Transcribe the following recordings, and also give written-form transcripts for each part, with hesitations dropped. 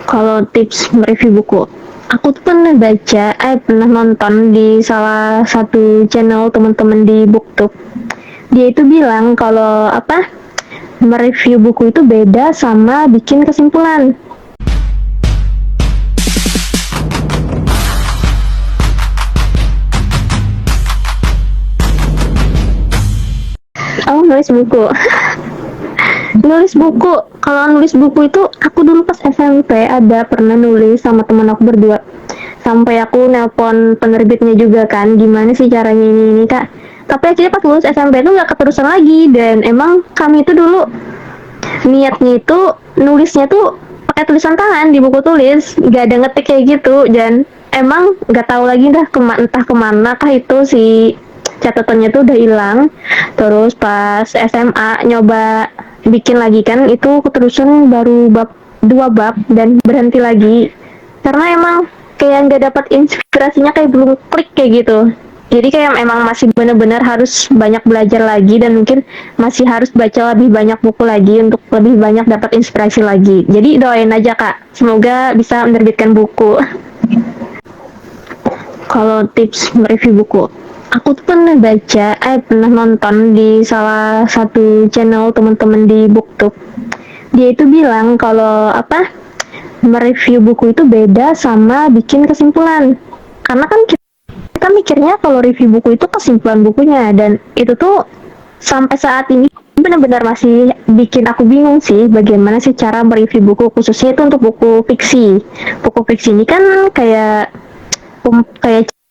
Kalau tips mereview buku, aku tuh pernah nonton di salah satu channel teman-teman di BookTube. Dia itu bilang kalau mereview buku itu beda sama bikin kesimpulan. Oh, nulis buku. Nulis buku. Kalau nulis buku itu aku dulu pas SMP ada pernah nulis sama teman aku berdua. Sampai aku nelpon penerbitnya juga kan, gimana sih caranya ini kak. Tapi akhirnya pas lulus SMP itu nggak keterusan lagi, dan emang kami itu dulu niatnya itu nulisnya tuh pakai tulisan tangan di buku tulis, nggak ada ngetik kayak gitu. Dan emang nggak tahu lagi entah kemana kah itu si catatannya tuh udah hilang. Terus pas SMA nyoba bikin lagi kan, itu keterusan baru dua bab dan berhenti lagi karena emang kayak nggak dapat inspirasinya, kayak belum klik kayak gitu. Jadi kayak emang masih benar-benar harus banyak belajar lagi, dan mungkin masih harus baca lebih banyak buku lagi untuk lebih banyak dapat inspirasi lagi. Jadi doain aja kak, semoga bisa menerbitkan buku. Kalau tips mereview buku, aku tuh pernah nonton di salah satu channel teman-teman di BookTube. Dia itu bilang kalau mereview buku itu beda sama bikin kesimpulan. Karena kan kita mikirnya kalau review buku itu kesimpulan bukunya, dan itu tuh sampai saat ini benar-benar masih bikin aku bingung sih bagaimana sih cara mereview buku, khususnya itu untuk buku fiksi. Buku fiksi ini kan kayak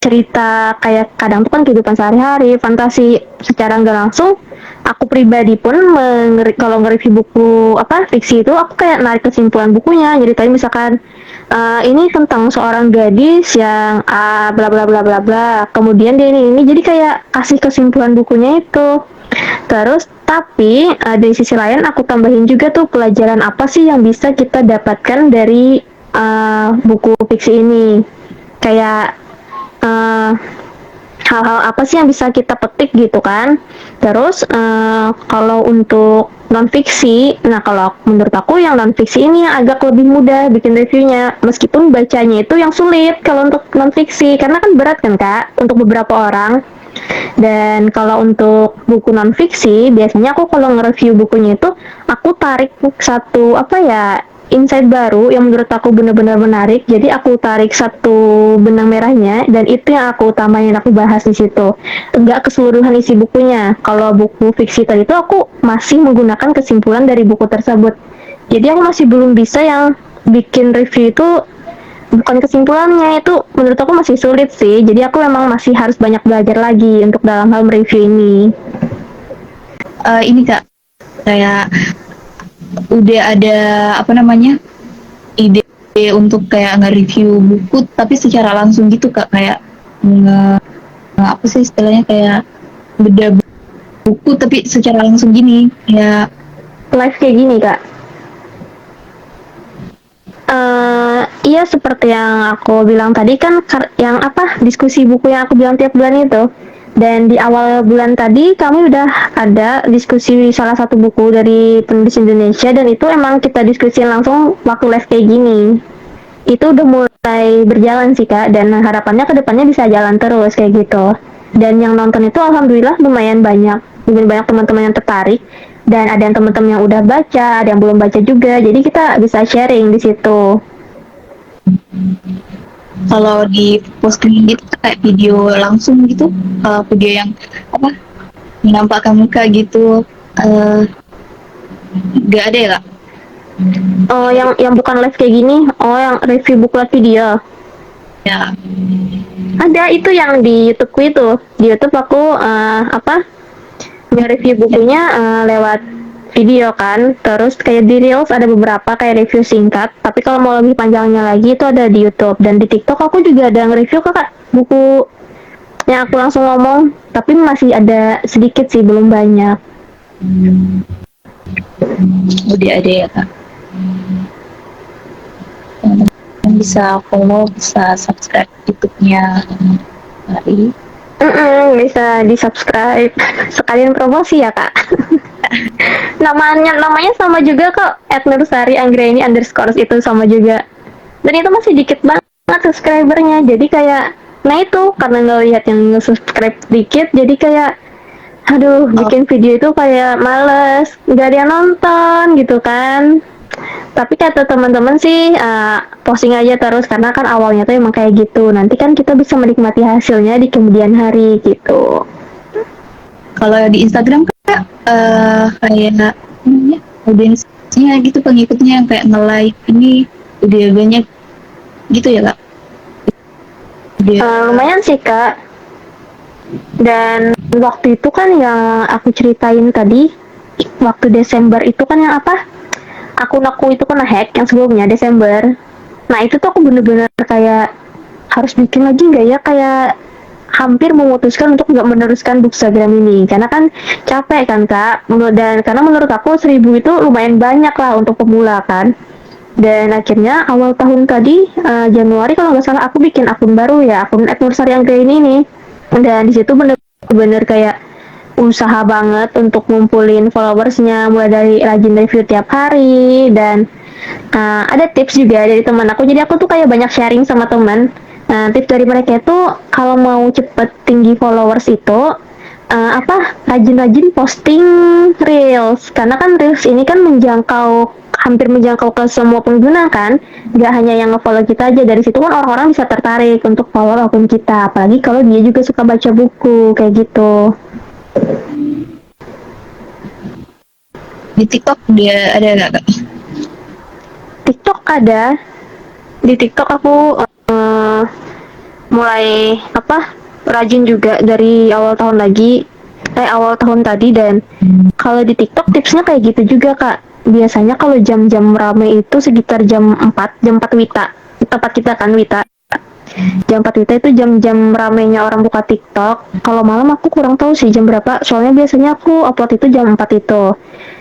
cerita, kayak kadang tuh kan kehidupan sehari-hari, fantasi. Secara nggak langsung aku pribadi pun kalau nge-review buku fiksi itu, aku kayak narik kesimpulan bukunya. Jadi tadi misalkan ini tentang seorang gadis yang bla bla bla bla bla, kemudian dia ini jadi kayak kasih kesimpulan bukunya itu. Terus tapi di sisi lain aku tambahin juga tuh pelajaran apa sih yang bisa kita dapatkan dari buku fiksi ini, kayak hal-hal apa sih yang bisa kita petik gitu kan. Terus kalau untuk non fiksi, nah kalau menurut aku yang non fiksi ini yang agak lebih mudah bikin reviewnya, meskipun bacanya itu yang sulit kalau untuk non fiksi, karena kan berat kan kak untuk beberapa orang. Dan kalau untuk buku non fiksi, biasanya aku kalau nge-review bukunya itu aku tarik satu insight baru yang menurut aku benar-benar menarik. Jadi aku tarik satu benang merahnya, dan itu yang aku utamain, aku bahas di situ. Enggak keseluruhan isi bukunya. Kalau buku fiksi tadi itu aku masih menggunakan kesimpulan dari buku tersebut. Jadi aku masih belum bisa yang bikin review itu bukan kesimpulannya, itu menurut aku masih sulit sih. Jadi aku memang masih harus banyak belajar lagi untuk dalam hal mereview ini. Ini kak, kayak udah ada ide untuk kayak nge-review buku tapi secara langsung gitu kak, kayak apa sih istilahnya, kayak beda buku tapi secara langsung gini, ya Live kayak gini kak. Iya, seperti yang aku bilang tadi kan, yang diskusi buku yang aku bilang tiap bulan itu. Dan di awal bulan tadi kami udah ada diskusi salah satu buku dari penulis Indonesia, dan itu emang kita diskusiin langsung waktu live kayak gini. Itu udah mulai berjalan sih kak, dan harapannya kedepannya bisa jalan terus kayak gitu. Dan yang nonton itu alhamdulillah lumayan banyak teman-teman yang tertarik, dan ada yang teman-teman yang udah baca, ada yang belum baca juga, jadi kita bisa sharing di situ. kalau di posting gitu kayak video langsung gitu, video yang menampakkan muka gitu, nggak ada ya kak? Oh, yang bukan live kayak gini, oh yang review buku lewat video. Ya, Ada itu yang di YouTubeku itu. Di YouTube aku nge-review bukunya lewat video kan. Terus kayak di Reels ada beberapa kayak review singkat. Tapi kalau mau lebih panjangnya lagi itu ada di YouTube. Dan di TikTok aku juga ada nge-review kak buku yang aku langsung ngomong. Tapi masih ada sedikit sih, belum banyak. udah ada ya kak. Teman-teman bisa follow, bisa subscribe YouTube-nya Ari. Bisa di subscribe. Sekalian promosi ya kak. namanya sama juga kok, @nursari_anggraini_ itu sama juga. dan itu masih dikit banget subscribernya. Jadi kayak, nah itu karena ngelihat yang nge-subscribe dikit, jadi kayak aduh, Oh, bikin video itu kayak males, nggak ada yang nonton gitu kan. Tapi kata teman-teman sih, posting aja terus karena kan awalnya tuh emang kayak gitu. Nanti kan kita bisa menikmati hasilnya di kemudian hari gitu. kalau di Instagram kak kayak namanya audiensnya gitu, pengikutnya yang kayak nge-like ini udah banyak gitu ya kak? Dia Lumayan sih kak. Dan waktu itu kan yang aku ceritain tadi, waktu Desember itu kan yang apa? Akun aku itu kena hack yang sebelumnya Desember. Nah itu tuh aku bener-bener kayak harus bikin lagi nggak ya, kayak hampir memutuskan untuk nggak meneruskan Bookstagram ini karena kan capek kan kak, dan karena menurut aku 1.000 itu lumayan banyak lah untuk pemula kan. Dan akhirnya awal tahun tadi, Januari kalau nggak salah, aku bikin akun baru ya, akun Adnursari yang kayak ini nih. Dan di situ bener-bener kayak usaha banget untuk ngumpulin followersnya, mulai dari rajin review tiap hari, dan ada tips juga dari teman aku. Jadi aku tuh kayak banyak sharing sama teman. Tips dari mereka itu kalau mau cepet tinggi followers itu, rajin-rajin posting reels, karena kan reels ini kan hampir menjangkau ke semua pengguna kan, nggak hanya yang nge-follow kita aja. Dari situ kan orang-orang bisa tertarik untuk follow akun kita, apalagi kalau dia juga suka baca buku kayak gitu. di TikTok dia ada nggak kak? TikTok ada. Di TikTok aku mulai rajin juga dari awal tahun tadi. Dan kalau di TikTok tipsnya kayak gitu juga kak. Biasanya kalau jam-jam rame itu sekitar jam 4 Wita, tempat kita kan Wita. Jam 4 Wita itu jam-jam ramenya orang buka TikTok. Kalau malam aku kurang tahu sih jam berapa, soalnya biasanya aku upload itu jam 4 itu.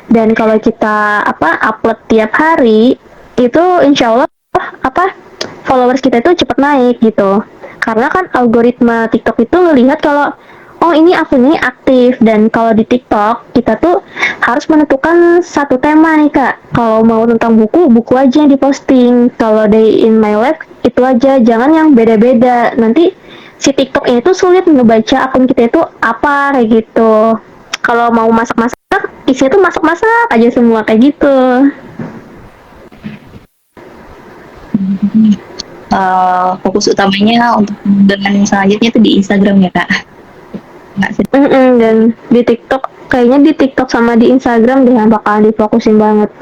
Dan kalau kita upload tiap hari itu insya Allah followers kita itu cepat naik gitu. Karena kan algoritma TikTok itu ngelihat kalau oh ini akun ini aktif. Dan kalau di TikTok kita tuh harus menentukan satu tema nih kak. Kalau mau tentang buku, buku aja yang diposting. Kalau day in my life itu aja, jangan yang beda-beda. Nanti si TikTok ini tuh sulit ngebaca akun kita itu apa kayak gitu. Kalau mau masak-masak, isinya tuh masak-masak aja semua kayak gitu. Fokus utamanya untuk dengan selanjutnya itu di Instagram ya kak? Nggak sih? Dan di TikTok, kayaknya di TikTok sama di Instagram deh yang bakalan difokusin banget.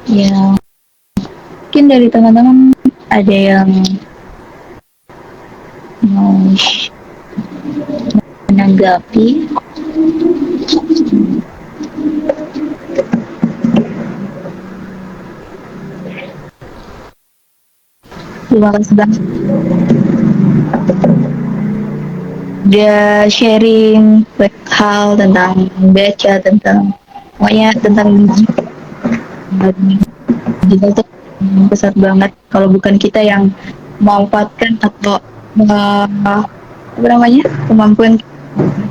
Ya mungkin dari teman-teman ada yang mau menanggapi. Terima kasih banget udah sharing banyak hal tentang baca, tentang pokoknya tentang digital tuh besar banget. Kalau bukan kita yang memanfaatkan atau apa namanya kemampuan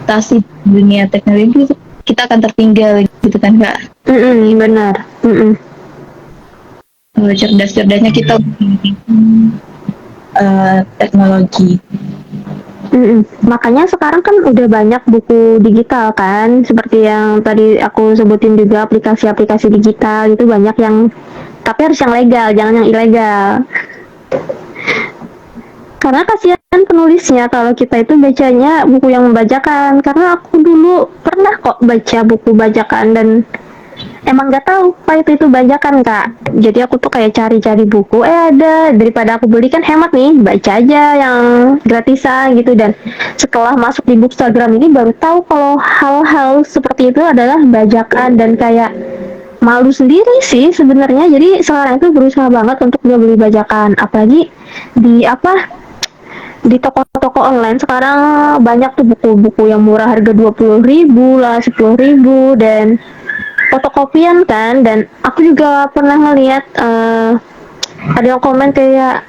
adaptasi dunia teknologi itu, kita akan tertinggal gitu kan kak. Benar. Cerdas-cerdasnya kita teknologi. Makanya sekarang kan udah banyak buku digital kan, seperti yang tadi aku sebutin juga, aplikasi-aplikasi digital itu banyak yang, tapi harus yang legal, jangan yang ilegal. Karena kasihan penulisnya kalau kita itu bacanya buku yang membajakan. Karena aku dulu pernah kok baca buku bajakan dan emang nggak tahu apa itu bajakan kak. Jadi aku tuh kayak cari-cari buku, ada, daripada aku beli kan hemat nih, baca aja yang gratisan gitu. Dan setelah masuk di Bookstagram ini baru tahu kalau hal-hal seperti itu adalah bajakan, dan kayak malu sendiri sih sebenarnya. Jadi sekarang itu berusaha banget untuk nggak beli bajakan, apalagi di di toko-toko online sekarang banyak tuh buku-buku yang murah, harga 20.000 lah, 10.000, dan fotokopian kan. Dan aku juga pernah ngeliat ada yang komen kayak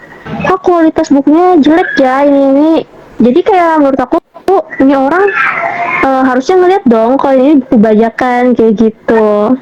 kualitas bukunya jelek ya ini. Jadi kayak menurut aku ini orang harusnya ngeliat dong kalau ini buku bajakan kayak gitu.